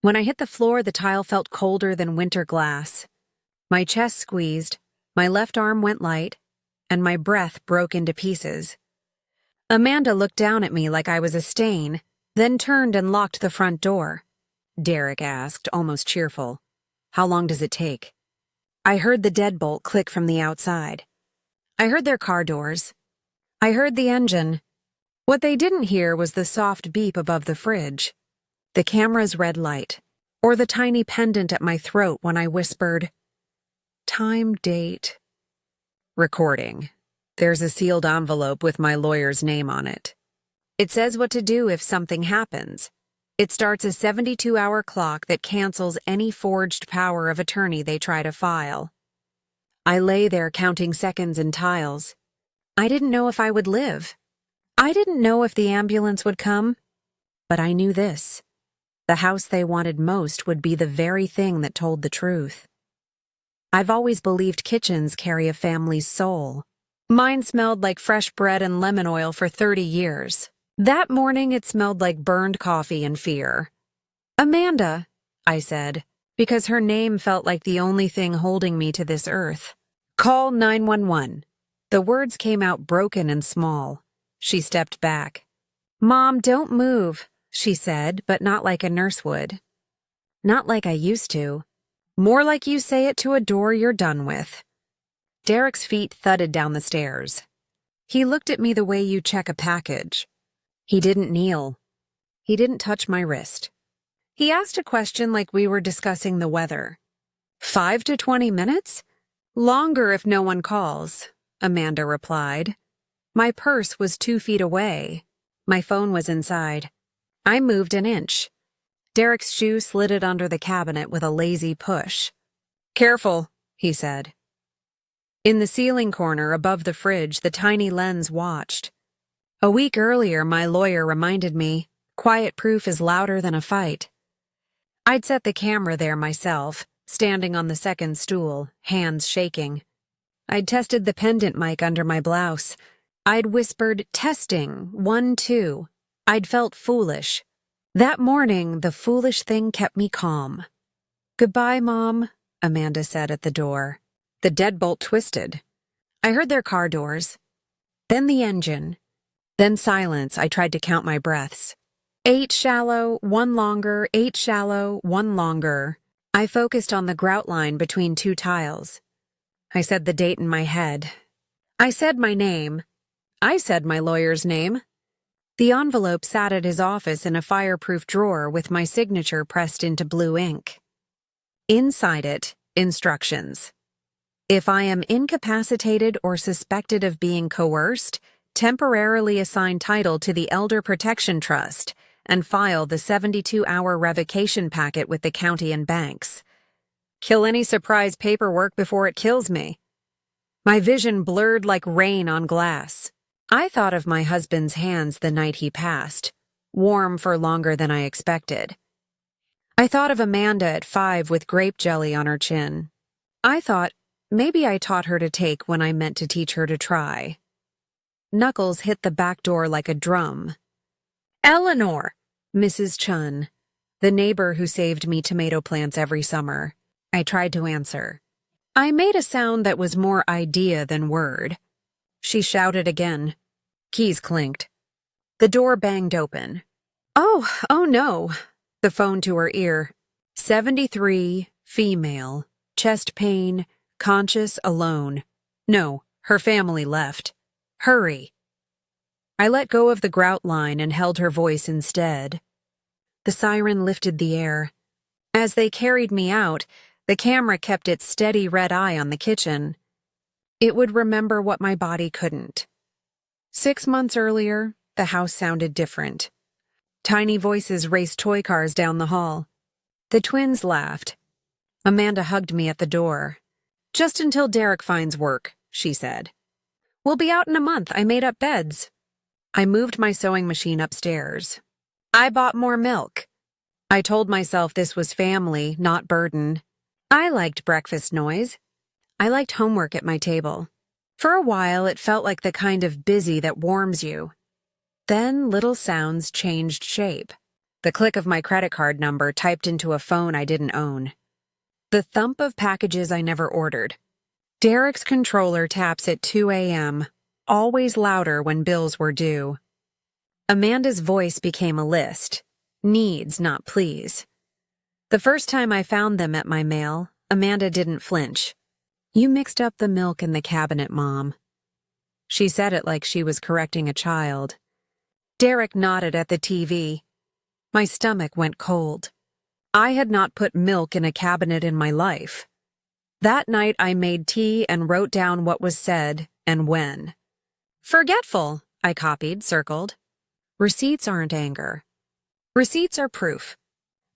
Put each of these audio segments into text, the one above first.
When I hit the floor, the tile felt colder than winter glass. My chest squeezed, my left arm went light, and my breath broke into pieces. Amanda looked down at me like I was a stain, then turned and locked the front door. Derek asked, almost cheerful, "How long does it take?" I heard the deadbolt click from the outside. I heard their car doors. I heard the engine. What they didn't hear was the soft beep above the fridge, the camera's red light, or the tiny pendant at my throat when I whispered, "Time, date, recording." There's a sealed envelope with my lawyer's name on it. It says what to do if something happens. It starts a 72-hour clock that cancels any forged power of attorney they try to file. I lay there counting seconds and tiles. I didn't know if I would live. I didn't know if the ambulance would come. But I knew this. The house they wanted most would be the very thing that told the truth. I've always believed kitchens carry a family's soul. Mine smelled like fresh bread and lemon oil for 30 years. That morning, it smelled like burned coffee and fear. "Amanda," I said, because her name felt like the only thing holding me to this earth. "Call 911. The words came out broken and small. She stepped back. "Mom, don't move," she said, but not like a nurse would. Not like I used to. More like you say it to a door you're done with. Derek's feet thudded down the stairs. He looked at me the way you check a package. He didn't kneel. He didn't touch my wrist. He asked a question like we were discussing the weather. 5 to 20 minutes? Longer if no one calls, Amanda replied. My purse was 2 feet away. My phone was inside. I moved an inch. Derek's shoe slid it under the cabinet with a lazy push. "Careful," he said. In the ceiling corner above the fridge, the tiny lens watched. A week earlier, my lawyer reminded me, quiet proof is louder than a fight. I'd set the camera there myself, standing on the second stool, hands shaking. I'd tested the pendant mic under my blouse. I'd whispered, "Testing, 1, 2. I'd felt foolish. That morning, the foolish thing kept me calm. "Goodbye, Mom," Amanda said at the door. The deadbolt twisted. I heard their car doors. Then the engine. Then silence. I tried to count my breaths. 8 shallow, 1 longer, 8 shallow, 1 longer. I focused on the grout line between 2 tiles. I said the date in my head. I said my name. I said my lawyer's name. The envelope sat at his office in a fireproof drawer with my signature pressed into blue ink. Inside it, instructions. If I am incapacitated or suspected of being coerced, temporarily assign title to the Elder Protection Trust and file the 72-hour revocation packet with the county and banks. Kill any surprise paperwork before it kills me. My vision blurred like rain on glass. I thought of my husband's hands the night he passed, warm for longer than I expected. I thought of Amanda at 5 with grape jelly on her chin. I thought, maybe I taught her to take when I meant to teach her to try. Knuckles hit the back door like a drum. "Eleanor!" Mrs. Chun, the neighbor who saved me tomato plants every summer. I tried to answer. I made a sound that was more idea than word. She shouted again. Keys clinked. The door banged open. Oh no. The phone to her ear. 73, female, chest pain, conscious, alone. No, her family left. Hurry. I let go of the grout line and held her voice instead. The siren lifted the air. As they carried me out, the camera kept its steady red eye on the kitchen. It would remember what my body couldn't. 6 months earlier, the house sounded different. Tiny voices raced toy cars down the hall. The twins laughed. Amanda hugged me at the door. "Just until Derek finds work," she said. "We'll be out in a month. I made up beds." I moved my sewing machine upstairs. I bought more milk. I told myself this was family, not burden. I liked breakfast noise. I liked homework at my table. For a while, it felt like the kind of busy that warms you. Then little sounds changed shape. The click of my credit card number typed into a phone I didn't own. The thump of packages I never ordered. Derek's controller taps at 2 a.m., always louder when bills were due. Amanda's voice became a list. Needs, not please. The first time I found them at my mail, Amanda didn't flinch. "You mixed up the milk in the cabinet, Mom." She said it like she was correcting a child. Derek nodded at the TV. My stomach went cold. I had not put milk in a cabinet in my life. That night I made tea and wrote down what was said and when. "Forgetful," I copied, circled. Receipts aren't anger. Receipts are proof.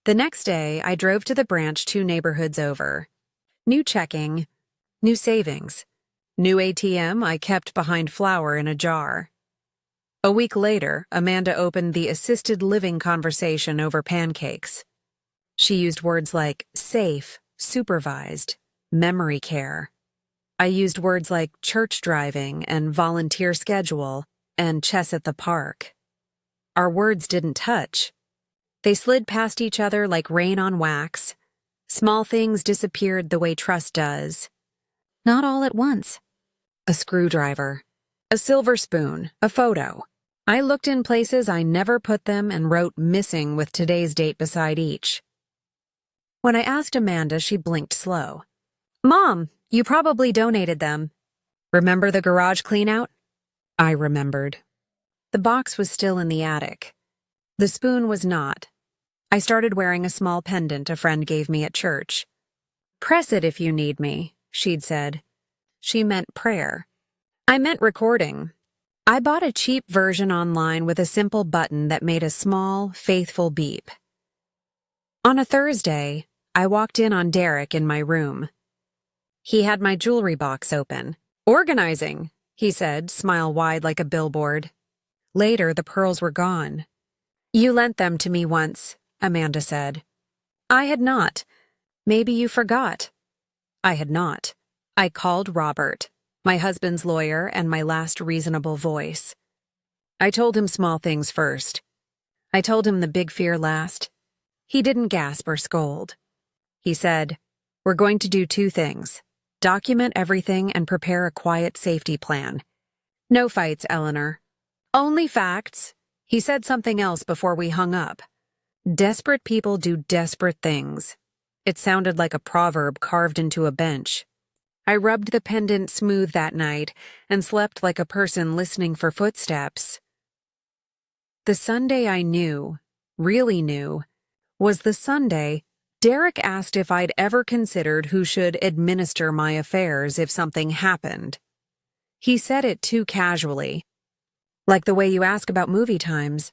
The next day, I drove to the branch 2 neighborhoods over. New checking, new savings. New ATM I kept behind flour in a jar. A week later, Amanda opened the assisted living conversation over pancakes. She used words like safe, supervised, memory care. I used words like church driving and volunteer schedule and chess at the park. Our words didn't touch. They slid past each other like rain on wax. Small things disappeared the way trust does. Not all at once. A screwdriver, a silver spoon, a photo. I looked in places I never put them and wrote missing with today's date beside each. When I asked Amanda, she blinked slow. "Mom, you probably donated them. Remember the garage cleanout?" I remembered. The box was still in the attic. The spoon was not. I started wearing a small pendant a friend gave me at church. "Press it if you need me," she'd said. She meant prayer. I meant recording. I bought a cheap version online with a simple button that made a small, faithful beep. On a Thursday, I walked in on Derek in my room. He had my jewelry box open. "Organizing," he said, smile wide like a billboard. Later, the pearls were gone. "You lent them to me once," Amanda said. I had not. "Maybe you forgot." I had not. I called Robert, my husband's lawyer and my last reasonable voice. I told him small things first. I told him the big fear last. He didn't gasp or scold. He said, "We're going to do 2 things. Document everything and prepare a quiet safety plan. No fights, Eleanor. Only facts." He said something else before we hung up. "Desperate people do desperate things." It sounded like a proverb carved into a bench. I rubbed the pendant smooth that night and slept like a person listening for footsteps. The Sunday I knew, really knew, was the Sunday Derek asked if I'd ever considered who should administer my affairs if something happened. He said it too casually. "Like the way you ask about movie times."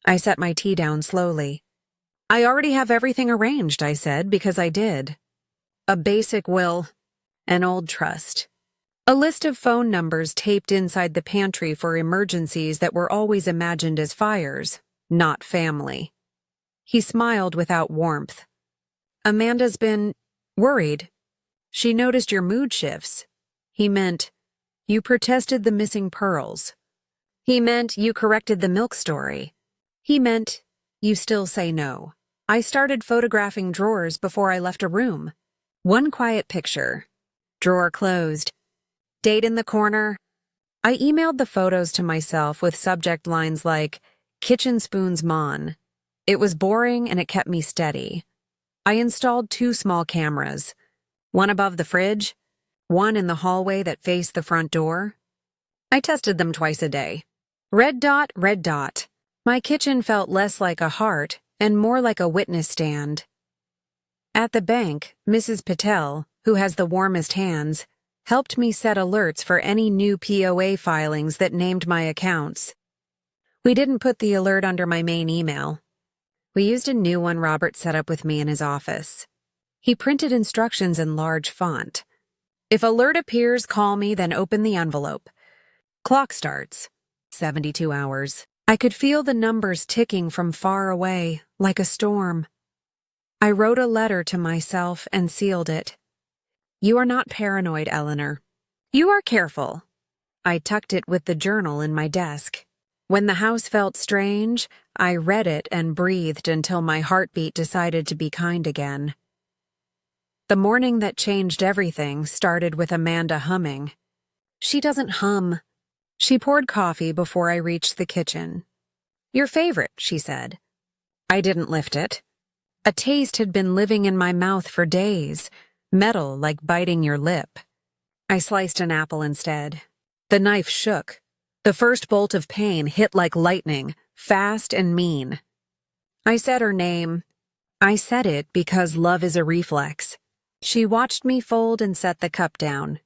I set my tea down slowly. "I already have everything arranged," I said, because I did. A basic will. An old trust. A list of phone numbers taped inside the pantry for emergencies that were always imagined as fires, not family. He smiled without warmth. "Amanda's been worried. She noticed your mood shifts." He meant, "You protested the missing pearls." He meant, "You corrected the milk story." He meant, "You still say no." I started photographing drawers before I left a room. One quiet picture. Drawer closed. Date in the corner. I emailed the photos to myself with subject lines like, "Kitchen spoons Mon." It was boring and it kept me steady. I installed 2 small cameras. One above the fridge, one in the hallway that faced the front door. I tested them twice a day. Red dot, red dot. My kitchen felt less like a heart and more like a witness stand. At the bank, Mrs. Patel, who has the warmest hands, helped me set alerts for any new POA filings that named my accounts. We didn't put the alert under my main email. We used a new one Robert set up with me in his office. He printed instructions in large font. "If alert appears, call me, then open the envelope. Clock starts. 72 hours. I could feel the numbers ticking from far away, like a storm. I wrote a letter to myself and sealed it. "You are not paranoid, Eleanor. You are careful." I tucked it with the journal in my desk. When the house felt strange, I read it and breathed until my heartbeat decided to be kind again. The morning that changed everything started with Amanda humming. She doesn't hum. She poured coffee before I reached the kitchen. "Your favorite," she said. I didn't lift it. A taste had been living in my mouth for days, metal like biting your lip. I sliced an apple instead. The knife shook. The first bolt of pain hit like lightning, fast and mean. I said her name. I said it because love is a reflex. She watched me fold and set the cup down.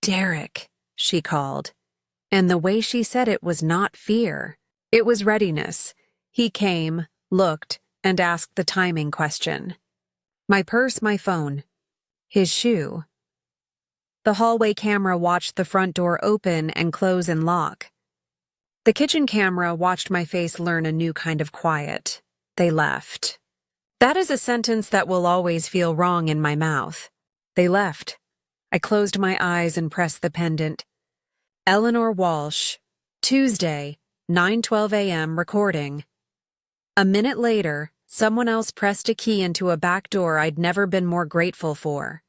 "Derek," she called. And the way she said it was not fear. It was readiness. He came, looked, and asked the timing question. My purse, my phone. His shoe. The hallway camera watched the front door open and close and lock. The kitchen camera watched my face learn a new kind of quiet. They left. That is a sentence that will always feel wrong in my mouth. They left. I closed my eyes and pressed the pendant. Eleanor Walsh, Tuesday, 9:12 a.m. recording. A minute later, someone else pressed a key into a back door I'd never been more grateful for.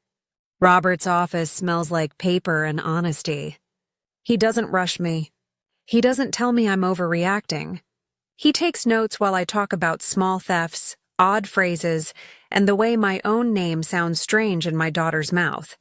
Robert's office smells like paper and honesty. He doesn't rush me. He doesn't tell me I'm overreacting. He takes notes while I talk about small thefts, odd phrases, and the way my own name sounds strange in my daughter's mouth.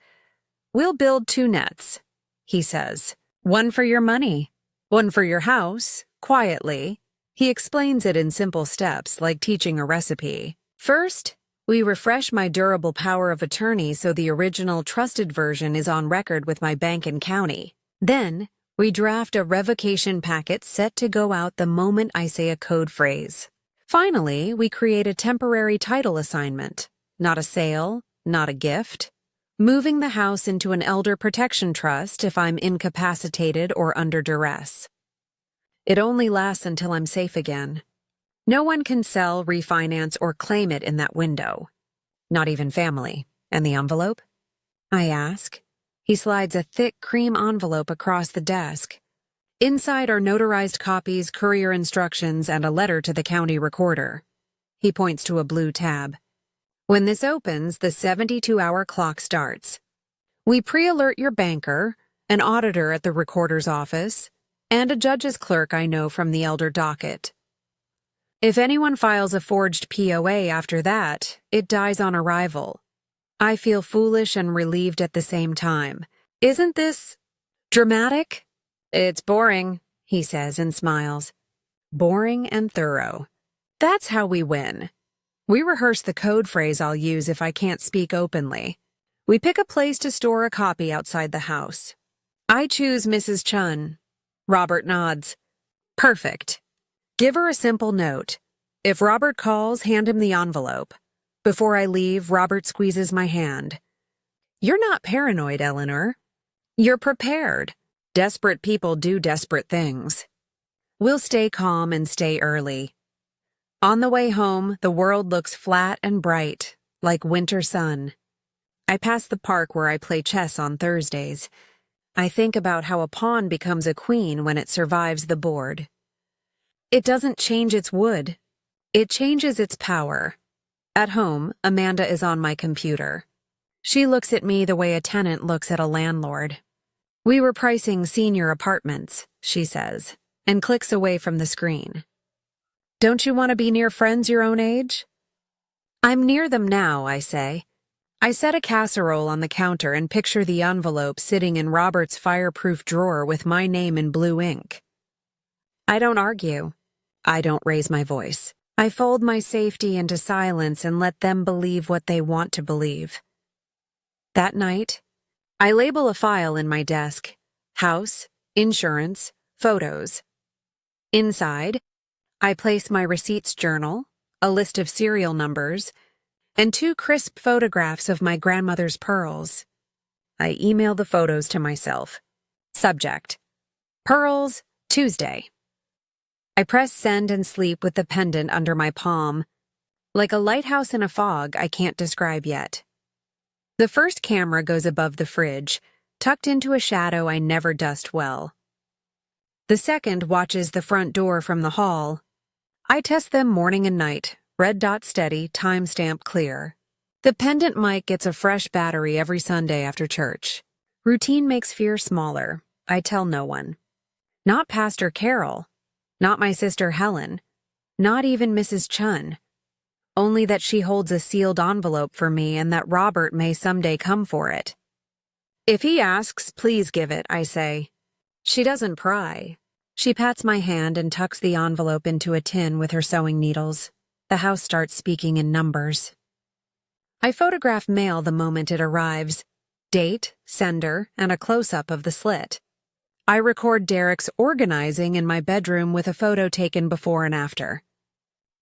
"We'll build 2 nets," he says. "One for your money, one for your house," quietly. He explains it in simple steps, like teaching a recipe. First, we refresh my durable power of attorney so the original trusted version is on record with my bank and county. Then, we draft a revocation packet set to go out the moment I say a code phrase. Finally, we create a temporary title assignment. Not a sale, not a gift. Moving the house into an elder protection trust if I'm incapacitated or under duress. It only lasts until I'm safe again. No one can sell, refinance, or claim it in that window. Not even family. And the envelope? I ask. He slides a thick cream envelope across the desk. Inside are notarized copies, courier instructions, and a letter to the county recorder. He points to a blue tab. When this opens, the 72-hour clock starts. We pre-alert your banker, an auditor at the recorder's office, and a judge's clerk I know from the elder docket. If anyone files a forged POA after that, it dies on arrival. I feel foolish and relieved at the same time. Isn't this dramatic? It's boring, he says and smiles. Boring and thorough. That's how we win. We rehearse the code phrase I'll use if I can't speak openly. We pick a place to store a copy outside the house. I choose Mrs. Chun. Robert nods. Perfect. Give her a simple note. If Robert calls, hand him the envelope. Before I leave, Robert squeezes my hand. You're not paranoid, Eleanor. You're prepared. Desperate people do desperate things. We'll stay calm and stay early. On the way home, the world looks flat and bright, like winter sun. I pass the park where I play chess on Thursdays. I think about how a pawn becomes a queen when it survives the board. It doesn't change its wood. It changes its power. At home, Amanda is on my computer. She looks at me the way a tenant looks at a landlord. We were pricing senior apartments, she says, and clicks away from the screen. Don't you want to be near friends your own age? I'm near them now, I say. I set a casserole on the counter and picture the envelope sitting in Robert's fireproof drawer with my name in blue ink. I don't argue. I don't raise my voice. I fold my safety into silence and let them believe what they want to believe. That night, I label a file in my desk: house, insurance, photos. Inside, I place my receipts journal, a list of serial numbers, and 2 crisp photographs of my grandmother's pearls. I email the photos to myself. Subject: Pearls, Tuesday. I press send and sleep with the pendant under my palm. Like a lighthouse in a fog I can't describe yet. The first camera goes above the fridge, tucked into a shadow I never dust well. The second watches the front door from the hall. I test them morning and night. Red dot steady, timestamp clear. The pendant mic gets a fresh battery every Sunday after church. Routine makes fear smaller. I tell no one. Not Pastor Carol. Not my sister Helen. Not even Mrs. Chun. Only that she holds a sealed envelope for me and that Robert may someday come for it. If he asks, please give it, I say. She doesn't pry. She pats my hand and tucks the envelope into a tin with her sewing needles. The house starts speaking in numbers. I photograph mail the moment it arrives. Date, sender, and a close-up of the slit. I record Derek's organizing in my bedroom with a photo taken before and after.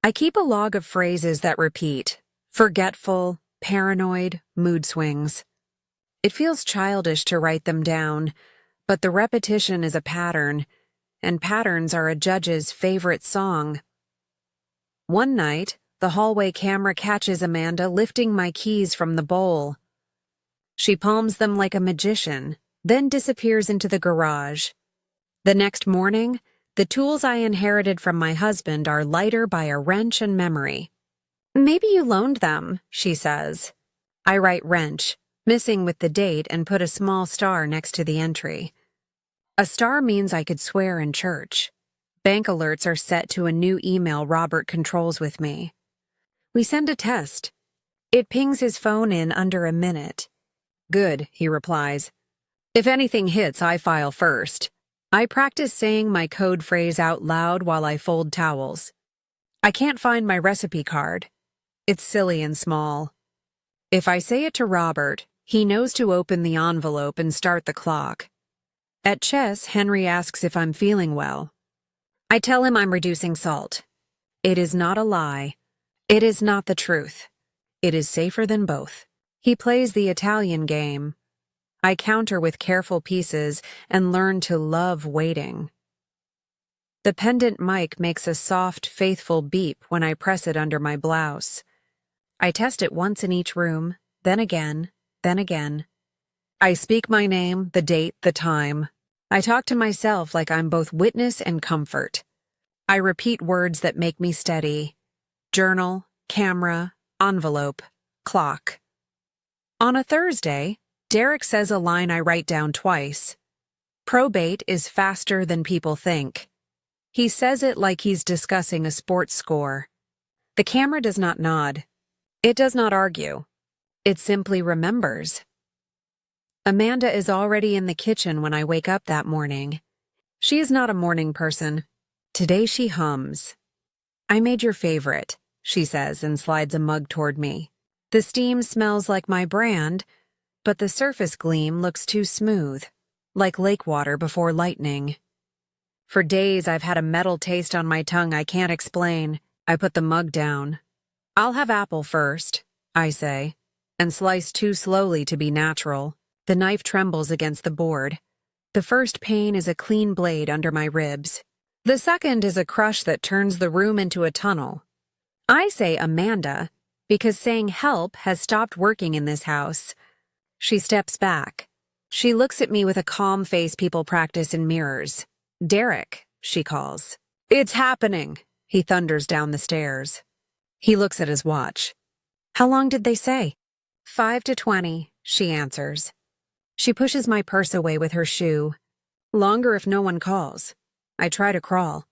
I keep a log of phrases that repeat. Forgetful, paranoid, mood swings. It feels childish to write them down, but the repetition is a pattern, and patterns are a judge's favorite song. One night, the hallway camera catches Amanda lifting my keys from the bowl. She palms them like a magician, then disappears into the garage. The next morning, the tools I inherited from my husband are lighter by a wrench and memory. Maybe you loaned them, she says. I write wrench, missing with the date, and put a small star next to the entry. A star means I could swear in church. Bank alerts are set to a new email Robert controls with me. We send a test. It pings his phone in under a minute. Good, he replies. If anything hits, I file first. I practice saying my code phrase out loud while I fold towels. I can't find my recipe card. It's silly and small. If I say it to Robert, he knows to open the envelope and start the clock. At chess, Henry asks if I'm feeling well. I tell him I'm reducing salt. It is not a lie. It is not the truth. It is safer than both. He plays the Italian game. I counter with careful pieces and learn to love waiting. The pendant mic makes a soft, faithful beep when I press it under my blouse. I test it once in each room, then again, then again. I speak my name, the date, the time. I talk to myself like I'm both witness and comfort. I repeat words that make me steady. Journal, camera, envelope, clock. On a Thursday, Derek says a line I write down twice. Probate is faster than people think. He says it like he's discussing a sports score. The camera does not nod. It does not argue. It simply remembers. Amanda is already in the kitchen when I wake up that morning. She is not a morning person. Today she hums. I made your favorite, she says and slides a mug toward me. The steam smells like my brand, but the surface gleam looks too smooth, like lake water before lightning. For days I've had a metal taste on my tongue I can't explain. I put the mug down. I'll have apple first, I say, and slice too slowly to be natural. The knife trembles against the board. The first pain is a clean blade under my ribs. The second is a crush that turns the room into a tunnel. I say Amanda, because saying help has stopped working in this house. She steps back. She looks at me with a calm face people practice in mirrors. Derek, she calls. It's happening, he thunders down the stairs. He looks at his watch. How long did they say? 5 to 20, she answers. She pushes my purse away with her shoe. Longer if no one calls. I try to crawl.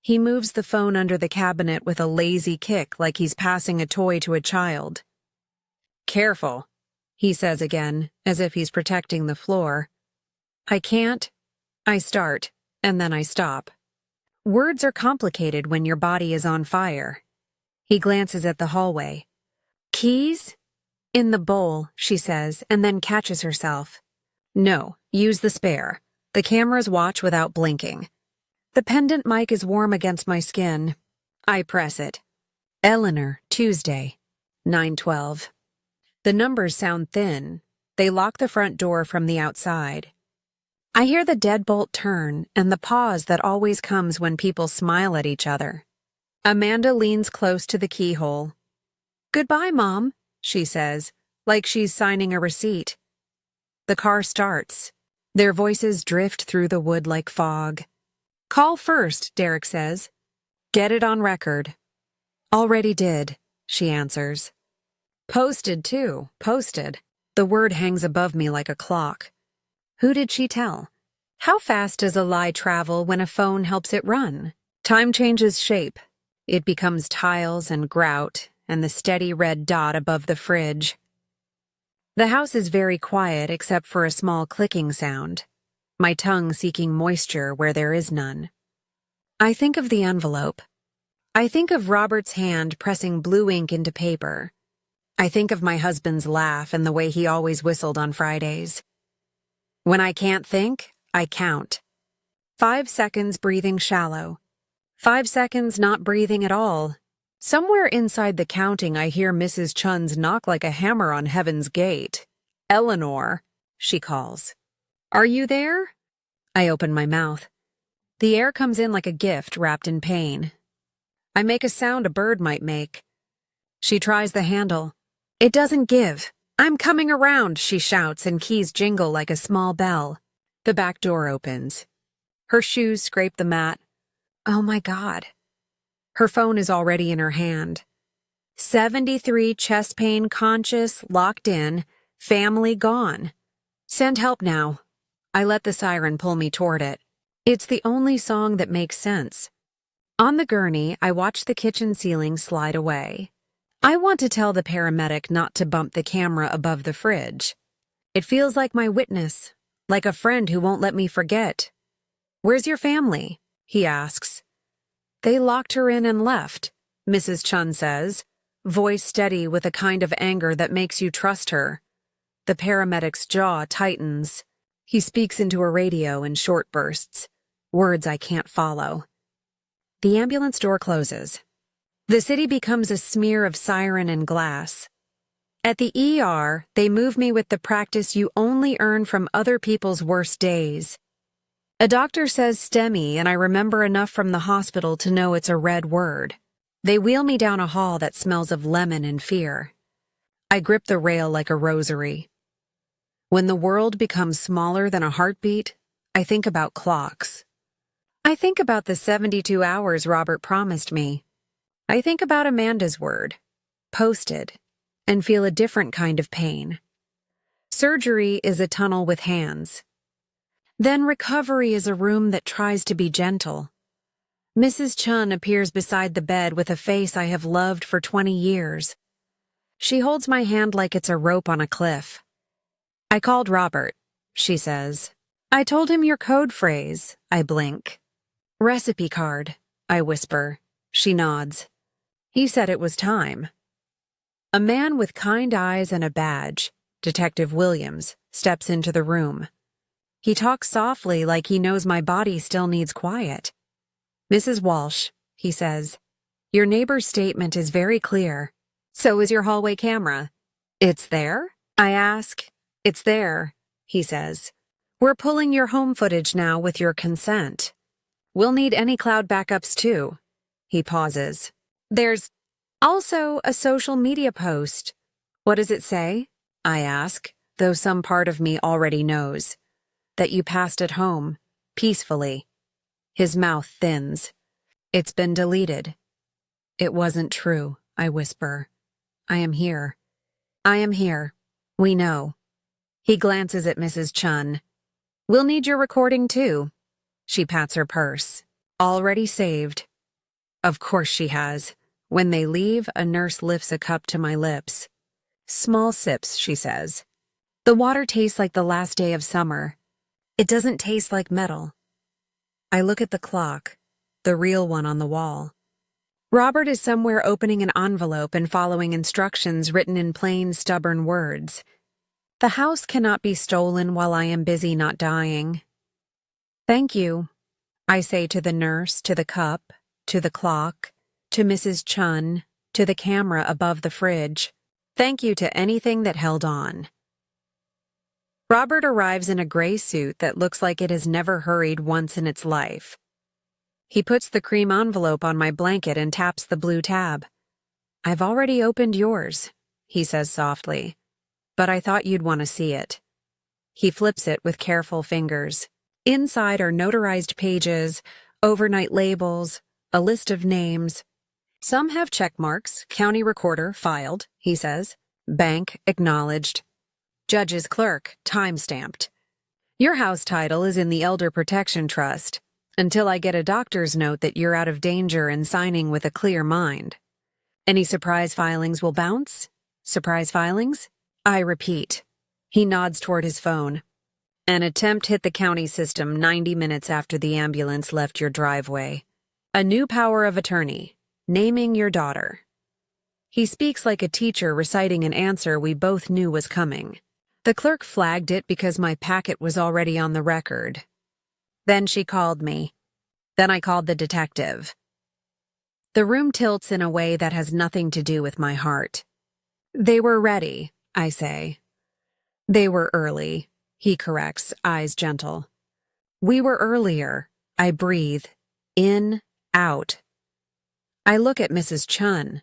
He moves the phone under the cabinet with a lazy kick like he's passing a toy to a child. Careful, he says again, as if he's protecting the floor. I can't. I start, and then I stop. Words are complicated when your body is on fire. He glances at the hallway. Keys? In the bowl, she says, and then catches herself. No, use the spare. The cameras watch without blinking. The pendant mic is warm against my skin. I press it. Eleanor, Tuesday, 9:12. The numbers sound thin. They lock the front door from the outside. I hear the deadbolt turn and the pause that always comes when people smile at each other. Amanda leans close to the keyhole. Goodbye, Mom, she says, like she's signing a receipt. The car starts. Their voices drift through the wood like fog. Call first, Derek says. Get it on record. Already did, she answers. Posted, too. Posted. The word hangs above me like a clock. Who did she tell? How fast does a lie travel when a phone helps it run? Time changes shape. It becomes tiles and grout and the steady red dot above the fridge. The house is very quiet except for a small clicking sound, my tongue seeking moisture where there is none. I think of the envelope. I think of Robert's hand pressing blue ink into paper. I think of my husband's laugh and the way he always whistled on Fridays. When I can't think, I count. 5 seconds breathing shallow. 5 seconds not breathing at all. Somewhere inside the counting, I hear Mrs. Chun's knock like a hammer on heaven's gate. Eleanor, she calls. Are you there? I open my mouth. The air comes in like a gift wrapped in pain. I make a sound a bird might make. She tries the handle. It doesn't give. I'm coming around, she shouts, and keys jingle like a small bell. The back door opens. Her shoes scrape the mat. Oh my God. Her phone is already in her hand. 73 chest pain conscious, locked in, family gone. Send help now. I let the siren pull me toward it. It's the only song that makes sense. On the gurney, I watch the kitchen ceiling slide away. I want to tell the paramedic not to bump the camera above the fridge. It feels like my witness, like a friend who won't let me forget. Where's your family? He asks. They locked her in and left, Mrs. Chun says, voice steady with a kind of anger that makes you trust her. The paramedic's jaw tightens. He speaks into a radio in short bursts, words I can't follow. The ambulance door closes. The city becomes a smear of siren and glass. At the ER, they move me with the practice you only earn from other people's worst days. A doctor says STEMI, and I remember enough from the hospital to know it's a red word. They wheel me down a hall that smells of lemon and fear. I grip the rail like a rosary. When the world becomes smaller than a heartbeat, I think about clocks. I think about the 72 hours Robert promised me. I think about Amanda's word, posted, and feel a different kind of pain. Surgery is a tunnel with hands. Then recovery is a room that tries to be gentle. Mrs. Chun appears beside the bed with a face I have loved for 20 years. She holds my hand like it's a rope on a cliff. I called Robert, she says. I told him your code phrase, I blink. Recipe card, I whisper. She nods. He said it was time. A man with kind eyes and a badge, Detective Williams, steps into the room. He talks softly like he knows my body still needs quiet. Mrs. Walsh, he says, your neighbor's statement is very clear. So is your hallway camera. It's there? I ask. It's there, he says. We're pulling your home footage now with your consent. We'll need any cloud backups too. He pauses. There's also a social media post. What does it say? I ask, though some part of me already knows. That you passed it home, peacefully. His mouth thins. It's been deleted. It wasn't true, I whisper. I am here. I am here. We know. He glances at Mrs. Chun. We'll need your recording too. She pats her purse. Already saved. Of course she has. When they leave, a nurse lifts a cup to my lips. Small sips, she says. The water tastes like the last day of summer. It doesn't taste like metal. I look at the clock, the real one on the wall. Robert is somewhere opening an envelope and following instructions written in plain, stubborn words. The house cannot be stolen while I am busy not dying. Thank you, I say to the nurse, to the cup, to the clock, to Mrs. Chun, to the camera above the fridge. Thank you to anything that held on. Robert arrives in a gray suit that looks like it has never hurried once in its life. He puts the cream envelope on my blanket and taps the blue tab. I've already opened yours, he says softly, but I thought you'd want to see it. He flips it with careful fingers. Inside are notarized pages, overnight labels, a list of names. Some have check marks, county recorder, filed, he says. Bank, acknowledged. Judge's clerk, time-stamped. Your house title is in the Elder Protection Trust, until I get a doctor's note that you're out of danger and signing with a clear mind. Any surprise filings will bounce? Surprise filings? I repeat. He nods toward his phone. An attempt hit the county system 90 minutes after the ambulance left your driveway. A new power of attorney, naming your daughter. He speaks like a teacher reciting an answer we both knew was coming. The clerk flagged it because my packet was already on the record. Then she called me. Then I called the detective. The room tilts in a way that has nothing to do with my heart. They were ready, I say. They were early, he corrects, eyes gentle. We were earlier, I breathe. In, out. I look at Mrs. Chun.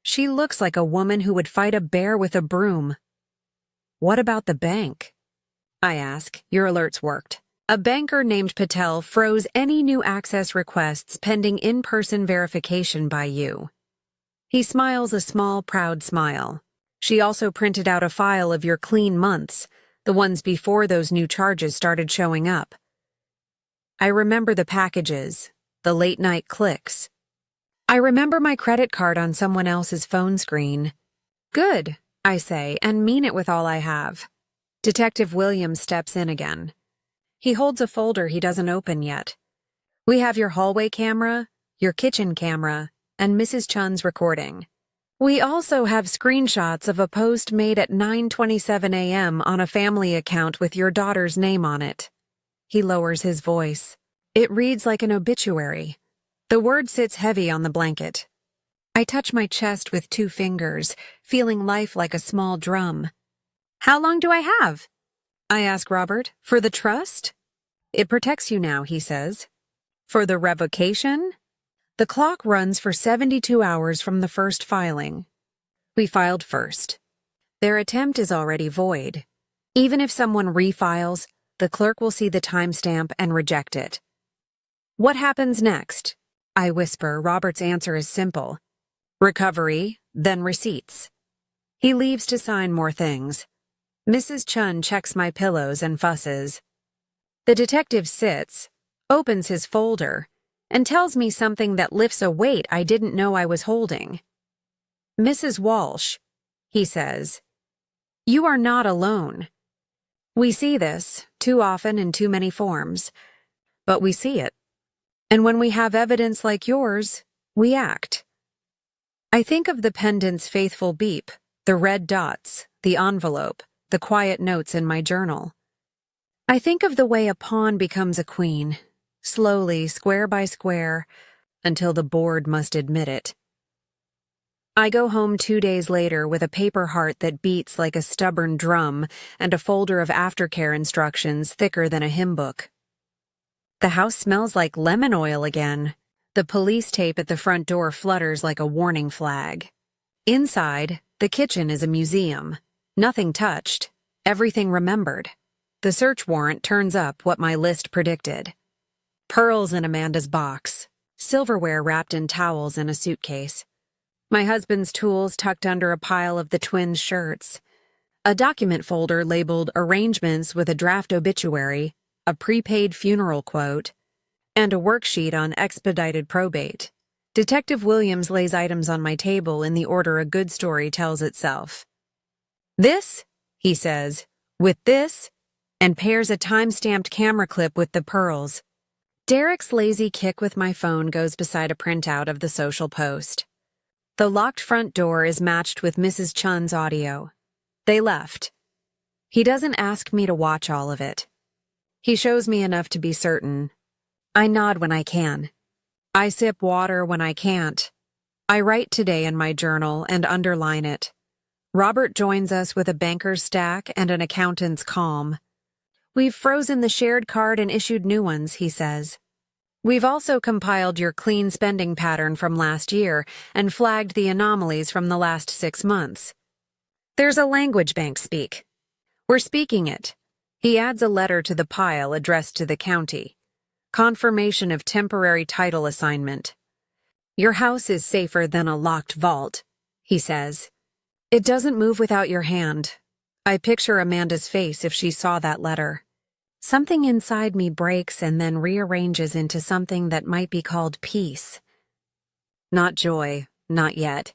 She looks like a woman who would fight a bear with a broom. What about the bank? I ask. Your alerts worked. A banker named Patel froze any new access requests pending in-person verification by you. He smiles a small, proud smile. She also printed out a file of your clean months, the ones before those new charges started showing up. I remember the packages, the late-night clicks. I remember my credit card on someone else's phone screen. Good, I say, and mean it with all I have. Detective Williams steps in again. He holds a folder he doesn't open yet. We have your hallway camera, your kitchen camera, and Mrs. Chun's recording. We also have screenshots of a post made at 9:27 a.m. on a family account with your daughter's name on it. He lowers his voice. It reads like an obituary. The word sits heavy on the blanket. I touch my chest with 2 fingers, feeling life like a small drum. How long do I have? I ask Robert. For the trust? It protects you now, he says. For the revocation? The clock runs for 72 hours from the first filing. We filed first. Their attempt is already void. Even if someone refiles, the clerk will see the timestamp and reject it. What happens next? I whisper. Robert's answer is simple. Recovery, then receipts. He leaves to sign more things. Mrs. Chun checks my pillows and fusses. The detective sits, opens his folder, and tells me something that lifts a weight I didn't know I was holding. Mrs. Walsh, he says, you are not alone. We see this, too often in too many forms, but we see it. And when we have evidence like yours, we act. I think of the pendant's faithful beep, the red dots, the envelope, the quiet notes in my journal. I think of the way a pawn becomes a queen, slowly, square by square, until the board must admit it. I go home 2 days later with a paper heart that beats like a stubborn drum and a folder of aftercare instructions thicker than a hymn book. The house smells like lemon oil again. The police tape at the front door flutters like a warning flag. Inside, the kitchen is a museum. Nothing touched. Everything remembered. The search warrant turns up what my list predicted. Pearls in Amanda's box. Silverware wrapped in towels in a suitcase. My husband's tools tucked under a pile of the twins' shirts. A document folder labeled Arrangements with a draft obituary, a prepaid funeral quote, and a worksheet on expedited probate. Detective Williams lays items on my table in the order a good story tells itself. This, he says, with this, and pairs a time-stamped camera clip with the pearls. Derek's lazy kick with my phone goes beside a printout of the social post. The locked front door is matched with Mrs. Chun's audio. They left. He doesn't ask me to watch all of it. He shows me enough to be certain. I nod when I can. I sip water when I can't. I write today in my journal and underline it. Robert joins us with a banker's stack and an accountant's calm. We've frozen the shared card and issued new ones, he says. We've also compiled your clean spending pattern from last year and flagged the anomalies from the last 6 months. There's a language bank speak. We're speaking it. He adds a letter to the pile addressed to the county. Confirmation of temporary title assignment. Your house is safer than a locked vault, he says. It doesn't move without your hand. I picture Amanda's face if she saw that letter. Something inside me breaks and then rearranges into something that might be called peace. Not joy, not yet.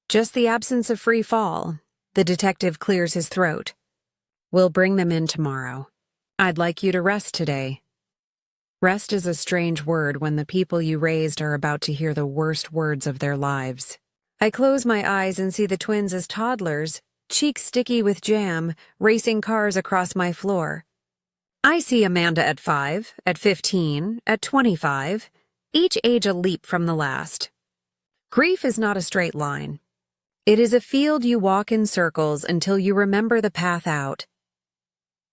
Just the absence of free fall. The detective clears his throat. We'll bring them in tomorrow. I'd like you to rest today. Rest is a strange word when the people you raised are about to hear the worst words of their lives. I close my eyes and see the twins as toddlers, cheeks sticky with jam, racing cars across my floor. I see Amanda at 5, at 15, at 25, each age a leap from the last. Grief is not a straight line. It is a field you walk in circles until you remember the path out.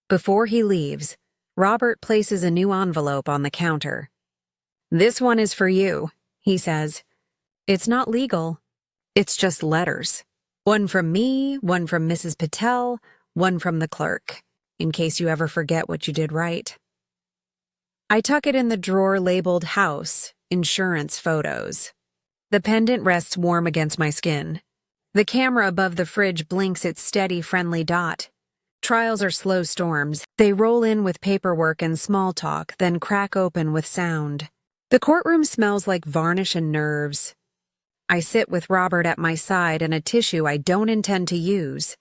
Before he leaves, Robert places a new envelope on the counter. This one is for you, he says. It's not legal. It's just letters. One from me, one from Mrs. Patel, one from the clerk, in case you ever forget what you did right. I tuck it in the drawer labeled House, Insurance Photos. The pendant rests warm against my skin. The camera above the fridge blinks its steady, friendly dot. Trials are slow storms. They roll in with paperwork and small talk, then crack open with sound. The courtroom smells like varnish and nerves. I sit with Robert at my side and a tissue I don't intend to use.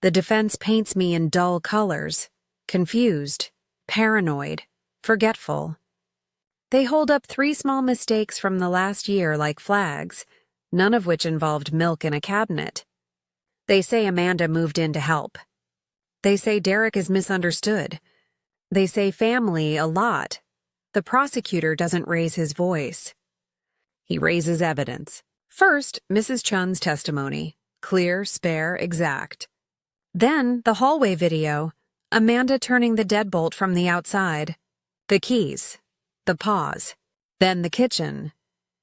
The defense paints me in dull colors, confused, paranoid, forgetful. They hold up 3 small mistakes from the last year like flags, none of which involved milk in a cabinet. They say Amanda moved in to help. They say Derek is misunderstood. They say family a lot. The prosecutor doesn't raise his voice. He raises evidence. First, Mrs. Chun's testimony. Clear, spare, exact. Then, the hallway video. Amanda turning the deadbolt from the outside. The keys. The pause. Then the kitchen.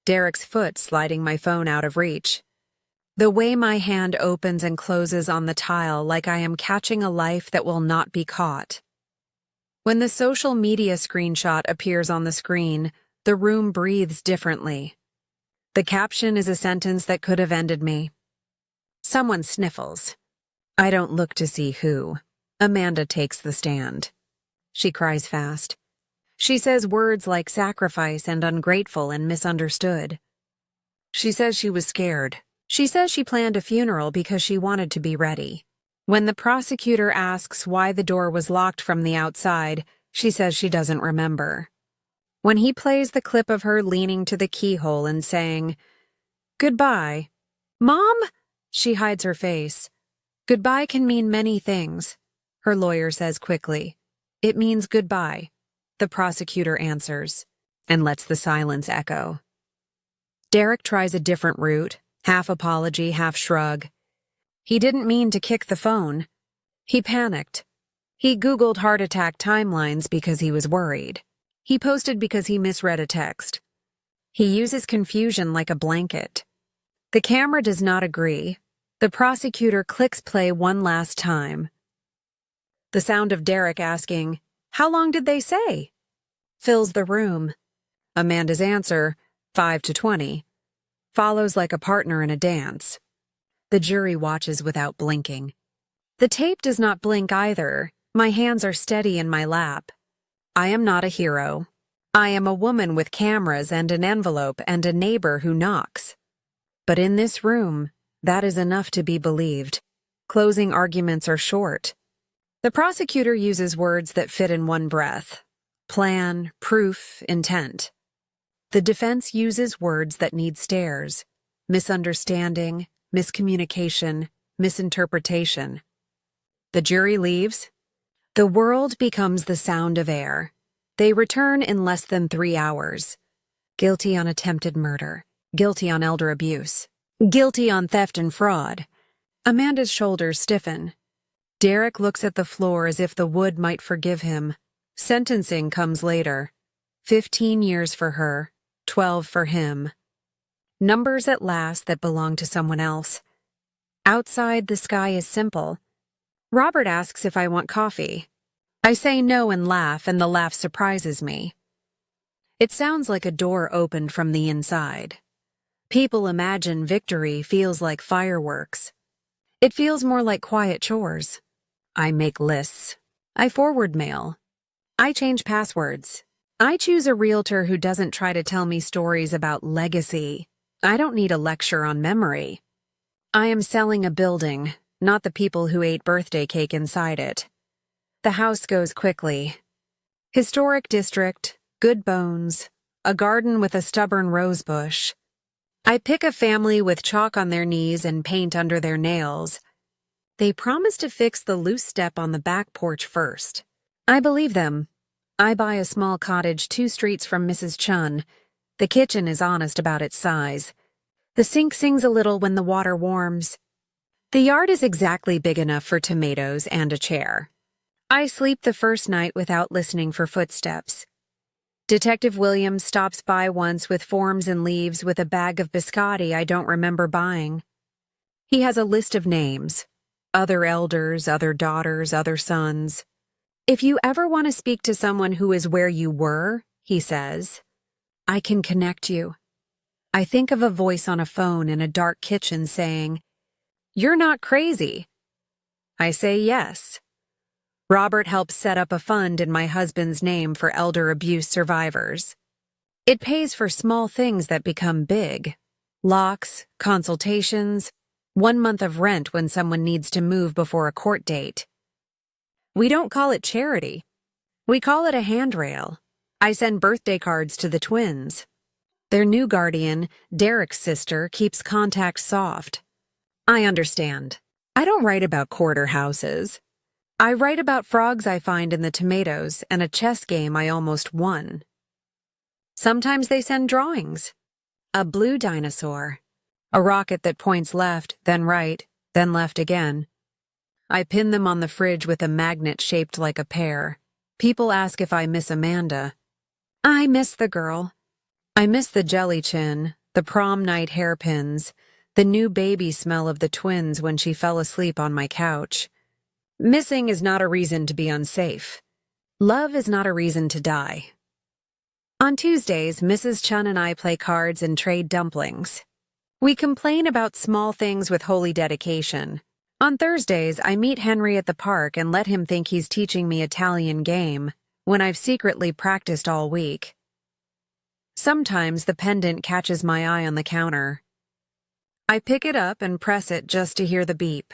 Derek's foot sliding my phone out of reach. The way my hand opens and closes on the tile like I am catching a life that will not be caught. When the social media screenshot appears on the screen, the room breathes differently. The caption is a sentence that could have ended me. Someone sniffles. I don't look to see who. Amanda takes the stand. She cries fast. She says words like sacrifice and ungrateful and misunderstood. She says she was scared. She says she planned a funeral because she wanted to be ready. When the prosecutor asks why the door was locked from the outside, she says she doesn't remember. When he plays the clip of her leaning to the keyhole and saying, "Goodbye." "Mom?" She hides her face. Goodbye can mean many things, her lawyer says quickly. It means goodbye, the prosecutor answers, and lets the silence echo. Derek tries a different route, half apology, half shrug. He didn't mean to kick the phone. He panicked. He Googled heart attack timelines because he was worried. He posted because he misread a text. He uses confusion like a blanket. The camera does not agree. The prosecutor clicks play one last time. The sound of Derek asking, "How long did they say?" fills the room. Amanda's answer, 5 to 20, follows like a partner in a dance. The jury watches without blinking. The tape does not blink either. My hands are steady in my lap. I am not a hero. I am a woman with cameras and an envelope and a neighbor who knocks. But in this room, that is enough to be believed. Closing arguments are short. The prosecutor uses words that fit in one breath. Plan, proof, intent. The defense uses words that need stares. Misunderstanding, miscommunication, misinterpretation. The jury leaves. The world becomes the sound of air. They return in less than 3 hours. Guilty on attempted murder. Guilty on elder abuse. Guilty on theft and fraud. Amanda's shoulders stiffen. Derek looks at the floor as if the wood might forgive him. Sentencing comes later. 15 years for her, 12 for him. Numbers at last that belong to someone else. Outside, the sky is simple. Robert asks if I want coffee. I say no and laugh, and the laugh surprises me. It sounds like a door opened from the inside. People imagine victory feels like fireworks. It feels more like quiet chores. I make lists. I forward mail. I change passwords. I choose a realtor who doesn't try to tell me stories about legacy. I don't need a lecture on memory. I am selling a building, not the people who ate birthday cake inside it. The house goes quickly. Historic district, good bones, a garden with a stubborn rose bush. I pick a family with chalk on their knees and paint under their nails. They promise to fix the loose step on the back porch first. I believe them. I buy a small cottage 2 streets from Mrs. Chun. The kitchen is honest about its size. The sink sings a little when the water warms. The yard is exactly big enough for tomatoes and a chair. I sleep the first night without listening for footsteps. Detective Williams stops by once with forms and leaves with a bag of biscotti I don't remember buying. He has a list of names. Other elders, other daughters, other sons. If you ever want to speak to someone who is where you were, he says, I can connect you. I think of a voice on a phone in a dark kitchen saying, You're not crazy. I say yes. Robert helps set up a fund in my husband's name for elder abuse survivors. It pays for small things that become big. Locks, consultations, 1 month of rent when someone needs to move before a court date. We don't call it charity. We call it a handrail. I send birthday cards to the twins. Their new guardian, Derek's sister, keeps contact soft. I understand. I don't write about quarter houses. I write about frogs I find in the tomatoes and a chess game I almost won. Sometimes they send drawings. A blue dinosaur. A rocket that points left, then right, then left again. I pin them on the fridge with a magnet shaped like a pear. People ask if I miss Amanda. I miss the girl. I miss the jelly chin, the prom night hairpins, the new baby smell of the twins when she fell asleep on my couch. Missing is not a reason to be unsafe. Love is not a reason to die. On Tuesdays, Mrs. Chun and I play cards and trade dumplings. We complain about small things with holy dedication. On Thursdays, I meet Henry at the park and let him think he's teaching me Italian game, when I've secretly practiced all week. Sometimes the pendant catches my eye on the counter. I pick it up and press it just to hear the beep.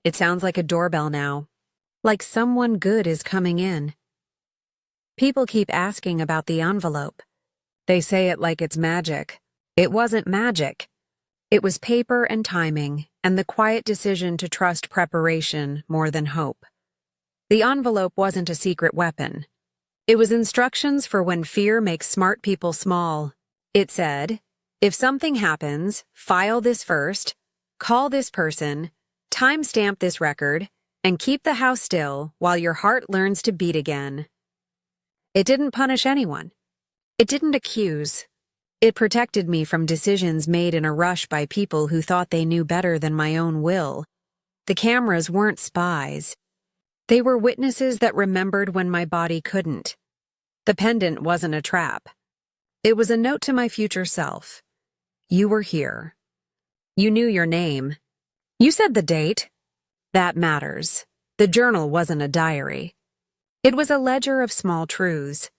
It sounds like a doorbell now, like someone good is coming in. People keep asking about the envelope. They say it like it's magic. It wasn't magic. It was paper and timing, and the quiet decision to trust preparation more than hope. The envelope wasn't a secret weapon. It was instructions for when fear makes smart people small. It said, if something happens, file this first, call this person, timestamp this record, and keep the house still while your heart learns to beat again. It didn't punish anyone. It didn't accuse. It protected me from decisions made in a rush by people who thought they knew better than my own will. The cameras weren't spies. They were witnesses that remembered when my body couldn't. The pendant wasn't a trap. It was a note to my future self. You were here. You knew your name. You said the date. That matters. The journal wasn't a diary. It was a ledger of small truths.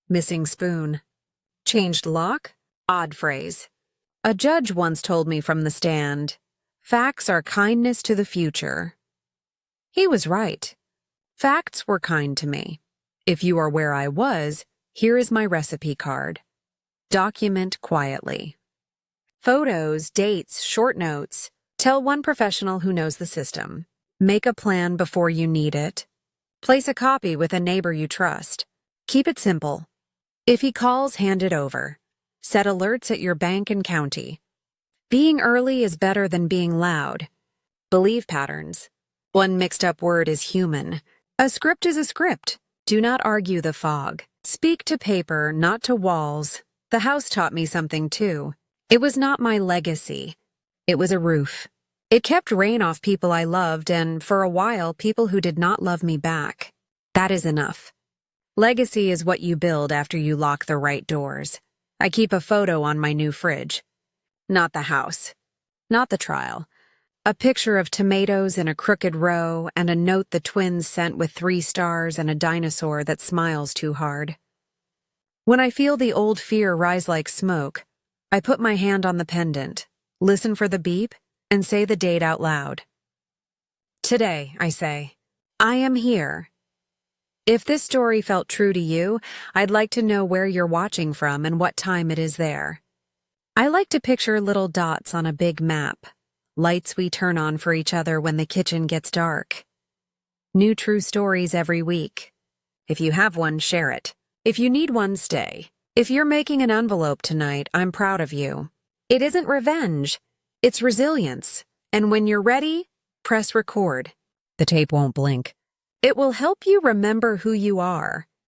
Missing spoon. Changed lock? Odd phrase. A judge once told me from the stand, facts are kindness to the future. He was right. Facts were kind to me. If you are where I was, here is my recipe card. Document quietly. Photos, dates, short notes. Tell one professional who knows the system. Make a plan before you need it. Place a copy with a neighbor you trust. Keep it simple. If he calls, hand it over. Set alerts at your bank and county. Being early is better than being loud. Believe patterns. One mixed-up word is human. A script is a script. Do not argue the fog. Speak to paper, not to walls. The house taught me something too. It was not my legacy. It was a roof. It kept rain off people I loved and, for a while, people who did not love me back. That is enough. Legacy is what you build after you lock the right doors. I keep a photo on my new fridge. Not the house. Not the trial. A picture of tomatoes in a crooked row and a note the twins sent with 3 stars and a dinosaur that smiles too hard. When I feel the old fear rise like smoke, I put my hand on the pendant, listen for the beep, and say the date out loud. Today, I say, I am here. If this story felt true to you, I'd like to know where you're watching from and what time it is there. I like to picture little dots on a big map, lights we turn on for each other when the kitchen gets dark. New true stories every week. If you have one, share it. If you need one, stay. If you're making an envelope tonight, I'm proud of you. It isn't revenge, it's resilience. And when you're ready, press record. The tape won't blink. It will help you remember who you are.